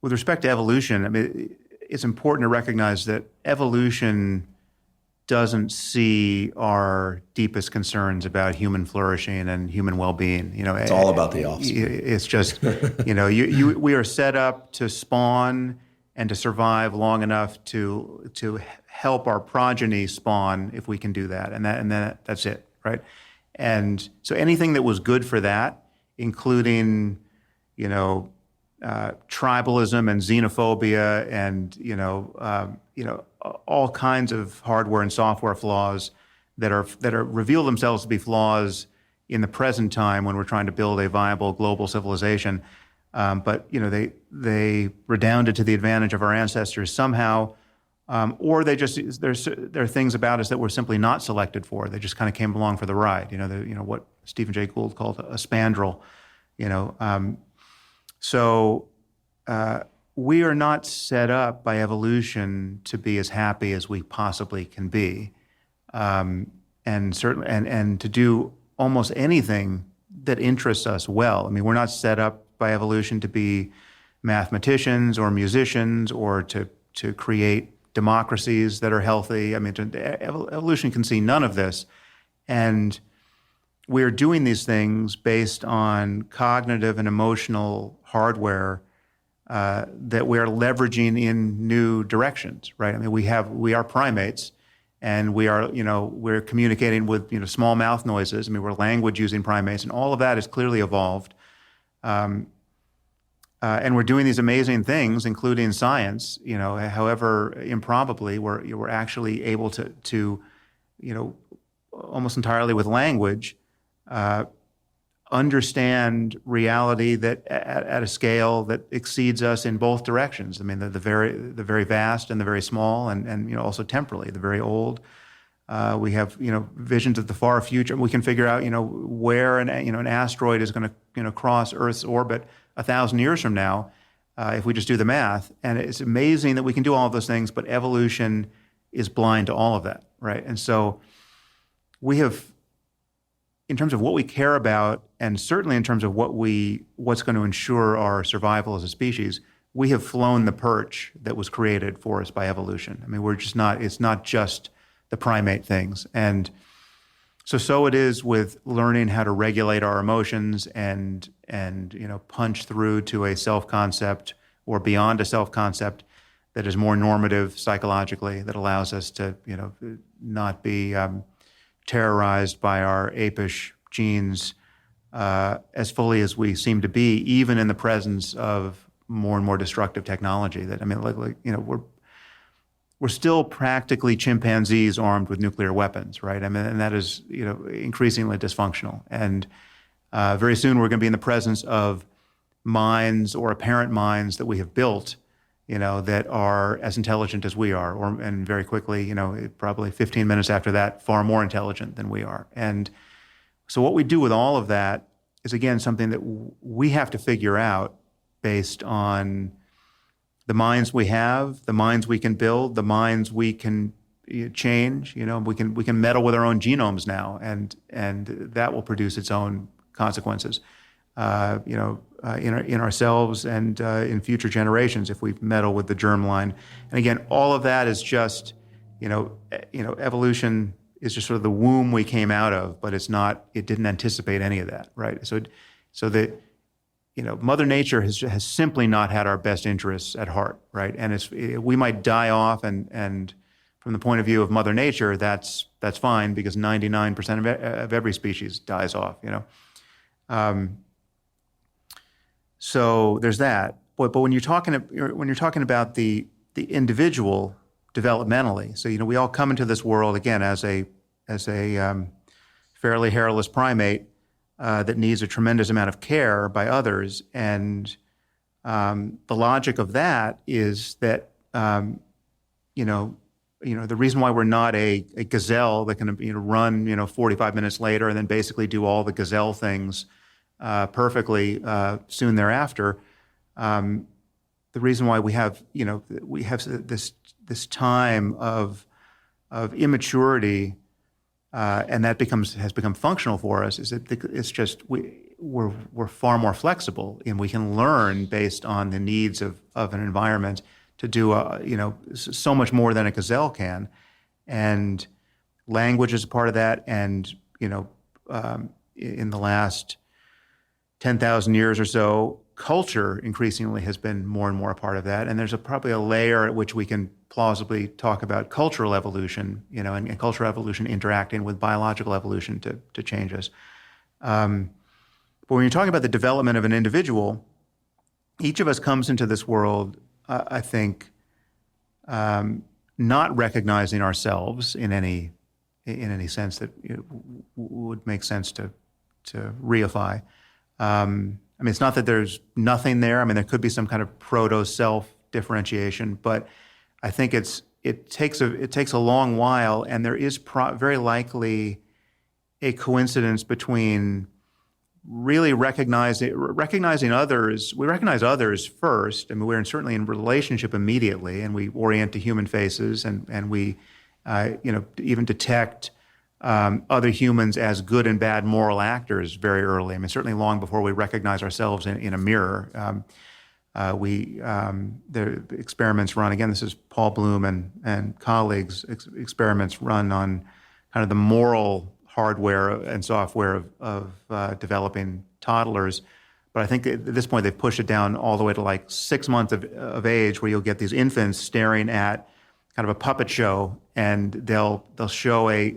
with respect to evolution, I mean, it's important to recognize that evolution doesn't see our deepest concerns about human flourishing and human well-being. It's all about the offspring. It's just, we are set up to spawn and to survive long enough to help our progeny spawn if we can do that, and that's it, right? And so anything that was good for that, including, tribalism and xenophobia and all kinds of hardware and software flaws that are reveal themselves to be flaws in the present time when we're trying to build a viable global civilization. But they redounded to the advantage of our ancestors somehow, or there are things about us that we're simply not selected for. They just kind of came along for the ride. What Stephen Jay Gould called a spandrel. So we are not set up by evolution to be as happy as we possibly can be, and certainly and to do almost anything that interests us well. I mean, we're not set up by evolution to be mathematicians or musicians or to create democracies that are healthy. I mean, evolution can see none of this, and we're doing these things based on cognitive and emotional hardware that we're leveraging in new directions, right? I mean, we are primates, and we're communicating with small mouth noises. I mean, we're language using primates, and all of that is clearly evolved. And we're doing these amazing things, including science. However improbably, we're actually able to almost entirely with language, understand reality that at a scale that exceeds us in both directions. I mean, the very vast and the very small, and also temporally, the very old. We have visions of the far future. We can figure out where an asteroid is going to cross Earth's orbit 1,000 years from now, if we just do the math. And it's amazing that we can do all of those things, but evolution is blind to all of that, right? And so we have, in terms of what we care about, and certainly in terms of what's going to ensure our survival as a species, we have flown the perch that was created for us by evolution. I mean, it's not just the primate things. And so it is with learning how to regulate our emotions and punch through to a self-concept or beyond a self-concept that is more normative psychologically, that allows us to not be terrorized by our apish genes as fully as we seem to be, even in the presence of more and more destructive technology. We're still practically chimpanzees armed with nuclear weapons, right? I mean, and that is increasingly dysfunctional. And very soon we're going to be in the presence of minds or apparent minds that we have built, that are as intelligent as we are, and very quickly, probably 15 minutes after that, far more intelligent than we are. And so what we do with all of that is, again, something that we have to figure out based on the minds we have, the minds we can build, the minds we can change. We can meddle with our own genomes now, and that will produce its own consequences. In ourselves and in future generations if we meddle with the germline. And again, all of that is just, evolution is just sort of the womb we came out of, but it didn't anticipate any of that, right? So that, Mother Nature has simply not had our best interests at heart, right? And we might die off, and from the point of view of Mother Nature, that's fine, because 99% of every species dies off, So there's that. But when you're talking about the individual developmentally, so we all come into this world again as a fairly hairless primate that needs a tremendous amount of care by others, and the logic of that is that the reason why we're not a gazelle that can run 45 minutes later and then basically do all the gazelle things perfectly soon thereafter. The reason why we have this time of immaturity, and that has become functional for us, is that we're far more flexible, and we can learn based on the needs of an environment to do so much more than a gazelle can, and language is a part of that. And in the last 10,000 years or so, culture increasingly has been more and more a part of that. And there's probably a layer at which we can plausibly talk about cultural evolution, and cultural evolution interacting with biological evolution to change us. But when you're talking about the development of an individual, each of us comes into this world, I think, not recognizing ourselves in any sense that would make sense to reify. It's not that there's nothing there. There could be some kind of proto-self differentiation, but I think it takes a long while, and there is very likely a coincidence between really recognizing others. We recognize others first. We're certainly in relationship immediately, and we orient to human faces, and we even detect other humans as good and bad moral actors very early. Certainly long before we recognize ourselves in a mirror. The experiments run, again, this is Paul Bloom and colleagues, experiments run on kind of the moral hardware and software of developing toddlers. But I think at this point they've pushed it down all the way to like 6 months of age, where you'll get these infants staring at kind of a puppet show, and they'll show a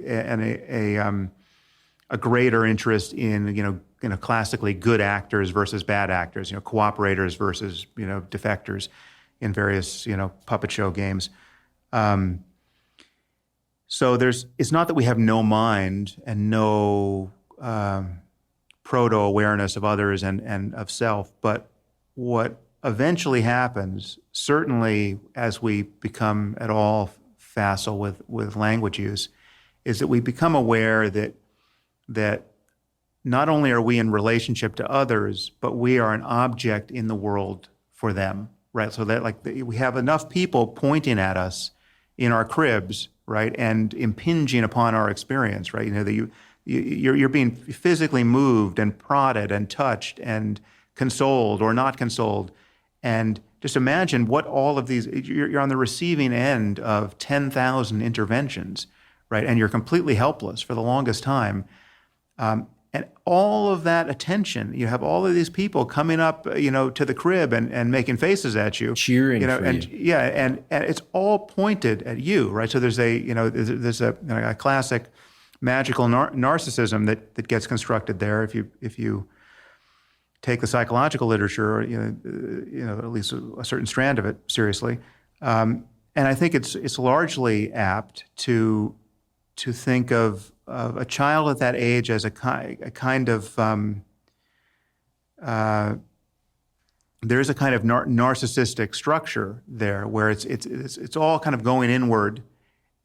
greater interest in classically good actors versus bad actors, cooperators versus defectors in various puppet show games. So it's not that we have no mind and no proto-awareness of others and of self, but what eventually happens, certainly as we become at all facile with language use, is that we become aware that not only are we in relationship to others, but we are an object in the world for them, right? So that we have enough people pointing at us in our cribs, right, and impinging upon our experience, right? That you're being physically moved and prodded and touched and consoled or not consoled. And just imagine what all of these, you're on the receiving end of 10,000 interventions, right? And you're completely helpless for the longest time. And all of that attention, you have all of these people coming up, to the crib and making faces at you, cheering for and you. Yeah, and it's all pointed at you, right? So there's a classic magical narcissism that gets constructed there if you take the psychological literature, at least a certain strand of it seriously, and I think it's largely apt to think of a child at that age as a kind of there's a kind of narcissistic structure there where it's all kind of going inward,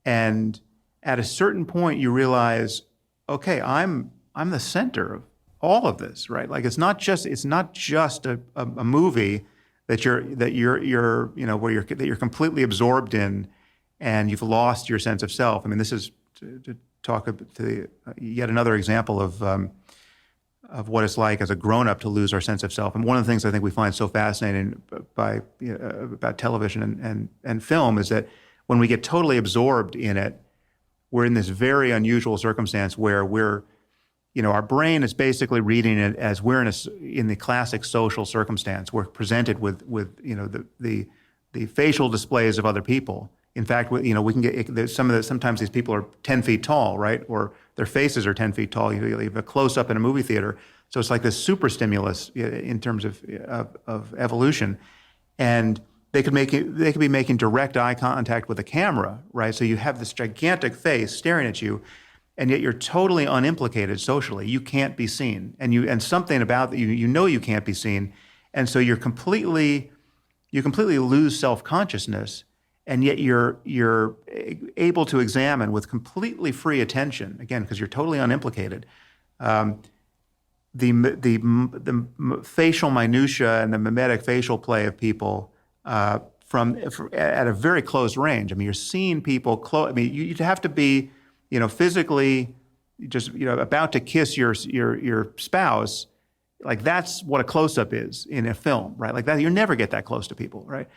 and at a certain point you realize, okay, I'm the center of all of this, right? Like it's not just a movie that you're completely absorbed in, and you've lost your sense of self. This is to talk to yet another example of what it's like as a grown-up to lose our sense of self. And one of the things I think we find so fascinating about television and film is that when we get totally absorbed in it, we're in this very unusual circumstance where our brain is basically reading it as we're in the classic social circumstance. We're presented with the facial displays of other people. In fact, we can get sometimes these people are 10 feet tall, right? Or their faces are 10 feet tall. You have a close up in a movie theater. So it's like this super stimulus in terms of evolution. And they could be making direct eye contact with a camera, right? So you have this gigantic face staring at you, and yet you're totally unimplicated socially. You can't be seen, and something about that you can't be seen, and so you completely lose self-consciousness, and yet you're able to examine with completely free attention, again because you're totally unimplicated, the facial minutia and the mimetic facial play of people from at a very close range. You're seeing people close. You'd have to be physically just about to kiss your spouse, Like that's what a close-up is in a film, right? Like that, you never get that close to people, right?